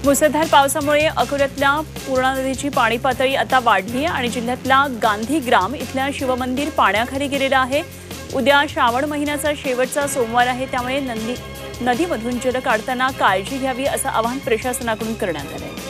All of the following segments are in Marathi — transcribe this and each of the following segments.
मुसळधार पावसामुळे अकोल्यातल्या पूर्णा नदीची पाणी पातळी आता वाढली आहे आणि जिल्ह्यातल्या गांधीग्राम इथल्या शिवमंदिर पाण्याखाली गेलेलं आहे। उद्या श्रावण महिन्याचा शेवटचा सोमवार आहे, त्यामुळे नदीमधून जल काढताना काळजी घ्यावी असं आवाहन प्रशासनाकडून करण्यात आलं आहे।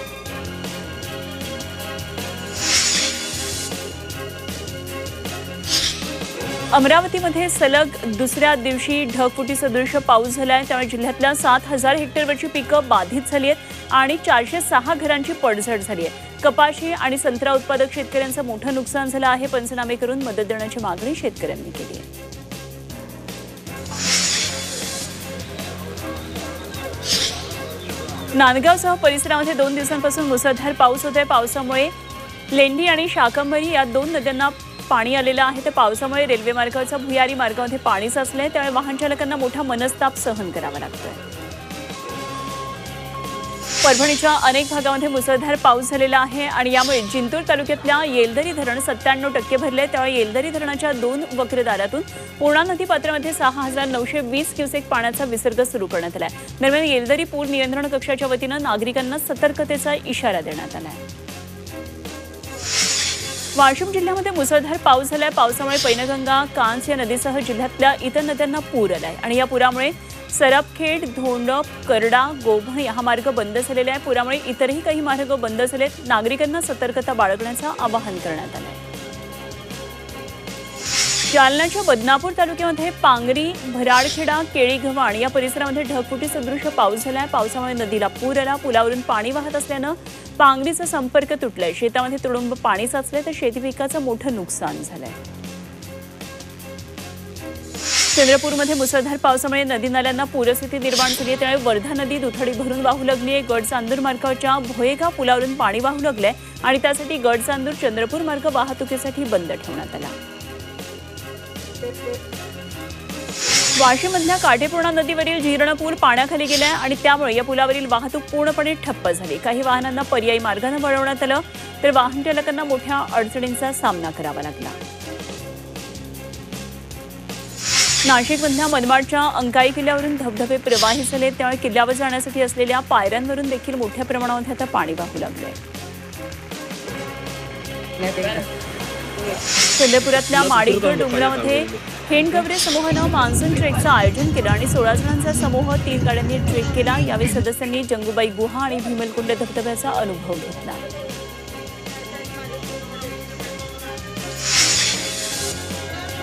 अमरावतीमध्ये सलग दुसऱ्या दिवशी ढगफुटी सदृश पाऊस झालाय, त्यामुळे जिल्ह्यातल्या 7,000 हेक्टरवरची पिकं बाधित झाली आहेत आणि 406 घरांची पडझड झाली आहे। कपाशी आणि संत्रा उत्पादक शेतकऱ्यांचं मोठं नुकसान झालं आहे। पंचनामे करून मदत देण्याची मागणी शेतकऱ्यांनी केली आहे। नांदगावसह परिसरामध्ये 2 दिवसांपासून मुसळधार पाऊस होतोय। पावसामुळे लेंडी आणि शाकंभरी या 2 नद्यांना पाणी आलेलं आहे। तर पावसामुळे रेल्वे मार्गावरचा भुयारी मार्गामध्ये पाणी साचलंय, त्यामुळे वाहन चालकांना मोठा मनस्ताप सहन करावा लागतोय। परभणीच्या अनेक भागामध्ये मुसळधार पाऊस झालेला आहे आणि यामुळे जिंतूर तालुक्यातल्या येलदरी धरण 97% भरले, त्यामुळे येलदरी धरणाच्या 2 वक्रदारातून पूर्णा नदी पात्रामध्ये 6,920 क्युसेक पाण्याचा विसर्ग सुरू करण्यात आला आहे। दरम्यान येलदरी पूर नियंत्रण कक्षाच्या वतीनं नागरिकांना सतर्कतेचा इशारा देण्यात आला आहे। वाशिम जिल्ह्यामध्ये मुसळधार पाऊस झालाय। पावसामुळे पैनगंगा, कांस या नदीसह जिल्ह्यातल्या इतर नद्यांना पूर आलाय आणि या पुरामुळे सरपखेड, धोंडप, करडा, गोभण हा मार्ग बंद झालेला आहे। पुरामुळे इतरही काही मार्ग बंद झालेत। नागरिकांना सतर्कता बाळगण्याचं आवाहन करण्यात आलं आहे। जालन्याच्या बदनापूर तालुक्यामध्ये पांगरी, भराडखेडा, केळीगव्हाण या परिसरामध्ये ढगफुटी सदृश पाऊस झालाय। पावसामुळे नदीला पूर आला। पुलावरून पाणी वाहत असल्यानं पांगरीचा संपर्क तुटलाय। शेतामध्ये तुडुंब पाणी साचले, तर शेती पिकाचं मोठं नुकसान झालंय। चंद्रपूरमध्ये मुसळधार पावसामुळे नदी नाल्यांना पूरस्थिती निर्माण झाली आहे, त्यामुळे वर्धा नदी दुथडी भरून वाहू लागली आहे। गडचांदूर मार्गावरच्या भोयेगाव पुलावरून पाणी वाहू लागलंय आणि त्यासाठी गडचांदूर चंद्रपूर मार्ग वाहतुकीसाठी बंद ठेवण्यात आला। वाशीमधल्या काटेपूर्णा नदीवरील जीर्ण पूल पाण्याखाली गेलाय आणि त्यामुळे या पुलावरील वाहतूक पूर्णपणे ठप्प झाली। काही वाहनांना पर्यायी मार्गाने वळवण्यात आलं, तर वाहन चालकांना मोठ्या अडचणींचा सामना करावा लागला। नाशिकमधल्या मनमाडच्या अंकाई किल्ल्यावरून धबधबे प्रवाहित झाले, त्यामुळे किल्ल्यावर जाण्यासाठी असलेल्या पायऱ्यांवरून देखील मोठ्या प्रमाणामध्ये आता पाणी वाहू लागले। चंद्रपुरातल्या माडिकगड डोंगरामध्ये हेंडगवरे समूहानं मान्सून ट्रेकचं आयोजन केलं आणि 16 जणांचा समूह 3 गाड्यांनी ट्रेक केला। यावेळी सदस्यांनी जंगूबाई गुहा आणि भीमलकुंड धबधब्याचा अनुभव घेतला।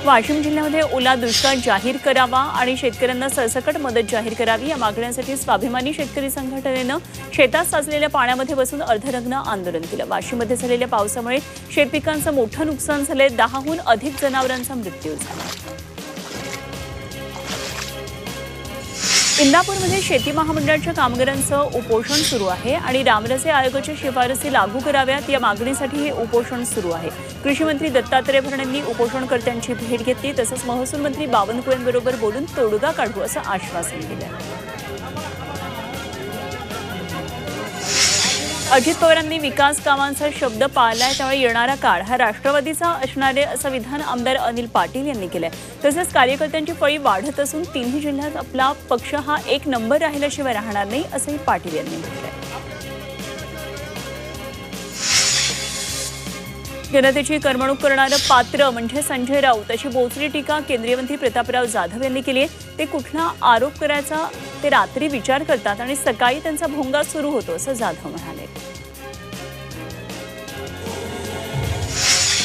वाशिम जिल्ह्यामध्ये ओला दुष्काळ जाहीर करावा आणि शेतकऱ्यांना सरसकट मदत जाहीर करावी या मागण्यांसाठी स्वाभिमानी शेतकरी संघटनेनं शेतात साचलेल्या पाण्यामध्ये बसून अर्धनग्न आंदोलन केलं। वाशिममध्ये झालेल्या पावसामुळे शेतपिकांचं मोठं नुकसान झालंय। 10हून अधिक जनावरांचा मृत्यू झाला। इंदापूरमध्ये शेती महामंडळाच्या कामगारांचं उपोषण सुरू आहे आणि रामरसे आयोगाच्या शिफारसी लागू कराव्यात या मागणीसाठी हे उपोषण सुरू आहे। कृषी मंत्री दत्तात्रय भरणे यांनी उपोषणकर्त्यांची भेट घेतली, तसंच महसूल मंत्री बावनकुळेंबरोबर बोलून तोडगा काढू असं आश्वासन दिलं। अजित पवारांनी विकास कामांचा शब्द पाळलाय, त्यामुळे येणारा काळ हा राष्ट्रवादीचा असणार आहे असं विधान आमदार अनिल पाटील यांनी केलंय। तसंच कार्यकर्त्यांची फळी वाढत असून तिन्ही जिल्ह्यात आपला पक्ष हा 1 नंबर राहिल्याशिवाय राहणार नाही असंही पाटील यांनी म्हटलंय। जनतेची करमणूक करणारं पात्र म्हणजे संजय राऊत अशी बोचरी टीका केंद्रीय मंत्री प्रतापराव जाधव यांनी केली आहे। ते कुठला आरोप करायचा ते रात्री विचार करतात आणि सकाळी त्यांचा भोंगा सुरू होतो असं जाधव म्हणाले।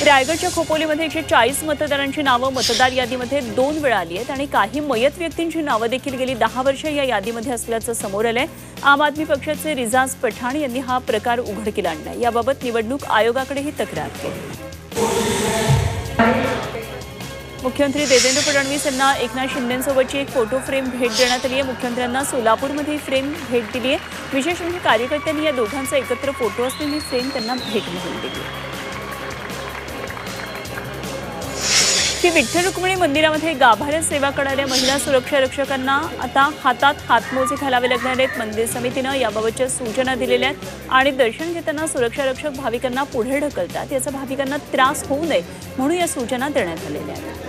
रायगडच्या खोपोलीमध्ये 140 मतदारांची नावं मतदार यादीमध्ये 2 वेळा आली आहेत आणि काही मयत व्यक्तींची नावं देखील गेली 10 वर्ष या यादीमध्ये असल्याचं समोर आलंय। आम आदमी पक्षाचे रिजाज पठाण यांनी हा प्रकार उघडकीला आणलाय। याबाबत निवडणूक आयोगाकडेही तक्रार केली। मुख्यमंत्री देवेंद्र फडणवीस यांना एकनाथ शिंदेंसोबतची एक फोटो फ्रेम भेट देण्यात आली आहे। मुख्यमंत्र्यांना सोलापूरमध्ये फ्रेम भेट दिली आहे। विशेष म्हणजे कार्यकर्त्यांनी या दोघांचा एकत्र फोटो असलेली फ्रेम त्यांना भेट म्हणून दिली। श्री विठ्ठल रुक्मिणी मंदिरामध्ये गाभाऱ्यात सेवा करणाऱ्या महिला सुरक्षा रक्षकांना आता हातात हातमोजे घालावे लागणार आहेत। मंदिर समितीनं याबाबतच्या सूचना दिलेल्या आहेत आणि दर्शन घेताना सुरक्षा रक्षक भाविकांना पुढे ढकलतात, याचा भाविकांना त्रास होऊ नये म्हणून या सूचना देण्यात आलेल्या आहेत।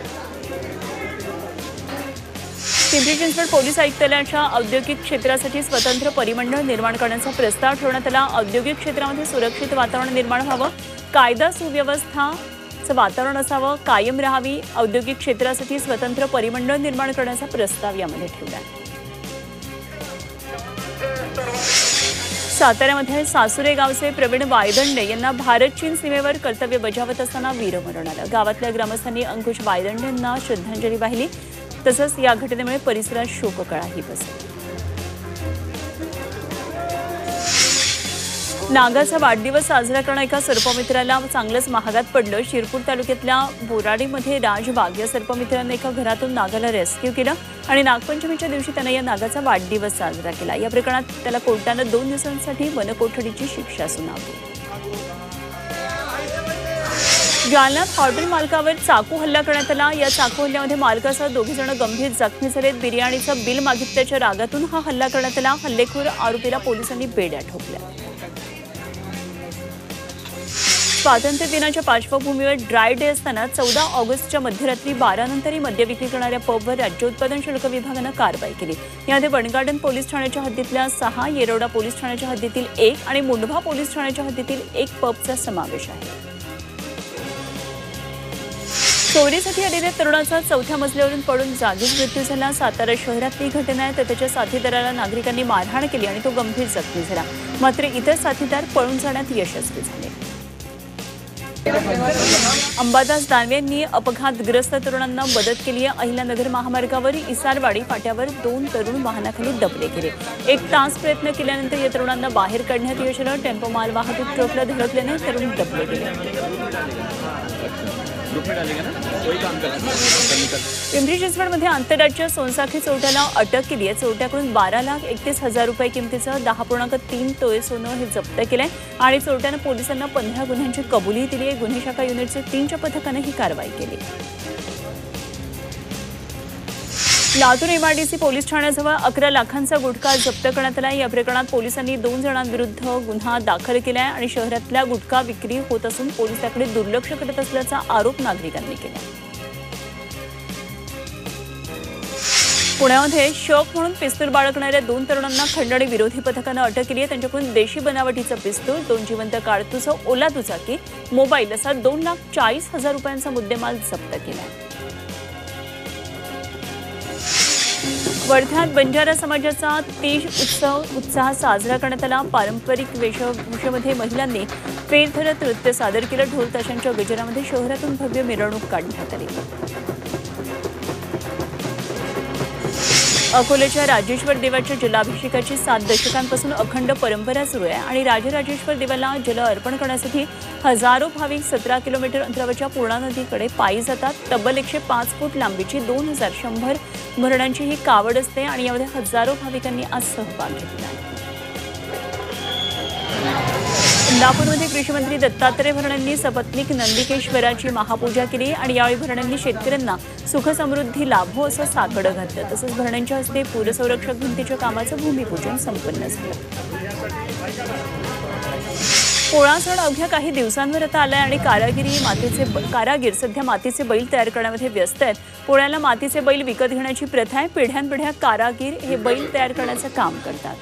पिंपरी चिंचवड पोलीस आयुक्तालयाच्या औद्योगिक क्षेत्रासाठी स्वतंत्र परिमंडळ निर्माण करण्याचा प्रस्ताव ठेवण्यात आला। औद्योगिक क्षेत्रामध्ये सुरक्षित वातावरण निर्माण व्हावं, कायदा सुव्यवस्थाचं वातावरण असावं, कायम राहावी, औद्योगिक क्षेत्रासाठी स्वतंत्र परिमंडळ निर्माण करण्याचा प्रस्ताव यामध्ये ठेवला आहे। साताऱ्यामध्ये सासुरे गावचे प्रवीण वायदंडे यांना भारत चीन सीमेवर कर्तव्य बजावत असताना वीरमरण आलं। गावातल्या ग्रामस्थांनी अंकुश वायदंडे यांना श्रद्धांजली वाहिली। तसंच या घटनेमुळे परिसरात शोककळाही पसरली। नागाचा वाढदिवस साजरा करणं एका सर्पमित्राला चांगलंच महागात पडलं। शिरपूर तालुक्यातल्या बोराडीमध्ये राजबाग या सर्पमित्राने एका घरातून नागाला रेस्क्यू केलं आणि नागपंचमीच्या दिवशी त्यानं या नागाचा वाढदिवस साजरा केला। या प्रकरणात त्याला कोर्टानं 2 दिवसांसाठी वनकोठडीची शिक्षा सुनावली। जालन्यात हॉटेल मालकावर चाकू हल्ला करण्यात आला। या चाकू हल्ल्यामध्ये मालकासह 2 जण गंभीर जखमी झालेत। बिर्याणीचं बिल मागितल्याच्या रागातून हा हल्ला करण्यात आला। हल्लेखोर आरोपीला पोलिसांनी बेड्या ठोकल्या। स्वातंत्र्य दिनाच्या पार्श्वभूमीवर ड्राय डे असताना 14 ऑगस्टच्या मध्यरात्री 12 नंतरही मद्य विक्री करणाऱ्या पबवर राज्य उत्पादन शुल्क विभागानं कारवाई केली। यामध्ये वनगार्डन पोलीस ठाण्याच्या हद्दीतल्या 6, येरवडा पोलीस ठाण्याच्या हद्दीतील 1 आणि मुंढवा पोलीस ठाण्याच्या हद्दीतील 1 पबचा समावेश आहे। चोरीसाठी आलेल्या तरुणाचा 4थ्या मजल्यावरून पडून जागीच मृत्यू झाला। सातारा शहरातली घटना आहे, तर त्याच्या साथीदाराला नागरिकांनी मारहाण केली आणि तो गंभीर जखमी झाला। मात्र इतर साथीदार पळून जाण्यात यशस्वी झाले। अंबादास दानवे यांनी अपघातग्रस्त तरुणांना मदत केली आहे। अहिल्यानगर महामार्गावर इसारवाडी फाट्यावर 2 तरुण वाहनाखाली दबले गेले। 1 तास प्रयत्न केल्यानंतर या तरुणांना बाहेर काढण्यात यश आलं। टेम्पो माल वाहतूक ट्रकला धडकल्याने तरुण दबले गेले। पिंपरी चिंचवडमध्ये आंतरराज्य सोनसाखळी चोरट्याला अटक केली आहे। चोरट्याकडून 12,31,000 रुपये किमतीचं 10.3 तोळे सोनं हे जप्त केलंय आणि चोरट्यानं पोलिसांना 15 गुन्ह्यांची कबुली दिली आहे। गुन्हे शाखा युनिटचे 3च्या पथकानं ही कारवाई केली। लातूर एमआयडीसी पोलीस ठाण्याजवळ 11 लाखांचा गुटखा जप्त करण्यात आला। या प्रकरणात पोलिसांनी 2 जणांविरुद्ध गुन्हा दाखल केला आहे आणि शहरातल्या गुटखा विक्री होत असून पोलीस त्याकडे दुर्लक्ष करत असल्याचा आरोप नागरिकांनी केला। पुण्यामध्ये शौक म्हणून पिस्तूल बाळगणाऱ्या 2 तरुणांना खंडणी विरोधी पथकानं अटक केली आहे। त्यांच्याकडून देशी बनावटीचं पिस्तूल, 2 जिवंत कारतूस, ओला दुचाकी, मोबाईल असा 2,40,000 रुपयांचा मुद्देमाल जप्त केला आहे। वर्ध्यात बंजारा समाजाचा तीज उत्साहात साजरा करण्यात आला। पारंपरिक वेशभूषेमध्ये महिलांनी फेर धरत नृत्य सादर केलं। ढोल ताशांच्या गजरामध्ये शहरातून भव्य मिरवणूक काढण्यात आली। अकोल्याच्या राजेश्वर देवाच्या जलाभिषेकाची 7 दशकांपासून अखंड परंपरा सुरू आहे आणि राजराजेश्वर देवाला जल अर्पण करण्यासाठी हजारो भाविक 17 किलोमीटर अंतरावरच्या पूर्णा नदीकडे पायी जातात। तब्बल 105 फूट लांबीची 2100 भरण्यांची ही कावड असते आणि यामध्ये हजारो भाविकांनी आज सहभाग घेतला। इंदापूरमध्ये कृषीमंत्री दत्तात्रय भरणे यांनी सपत्नीक नंदिकेश्वराची महापूजा केली आणि यावेळी भरणे यांनी शेतकऱ्यांना सुखसमृद्धी लाभो असं साकडं घातलं। तसंच भरण्यांच्या हस्ते पूरसंरक्षक भिंतीच्या कामाचं भूमिपूजन संपन्न झालं। पोळा सण अवघ्या काही दिवसांवर आता आलाय आणि कारागीर सध्या मातीचे बैल तयार करण्यामध्ये व्यस्त आहेत। पोळ्याला मातीचे बैल विकत घेण्याची प्रथा आहे। पिढ्यानपिढ्या कारागीर हे बैल तयार करण्याचं काम करतात।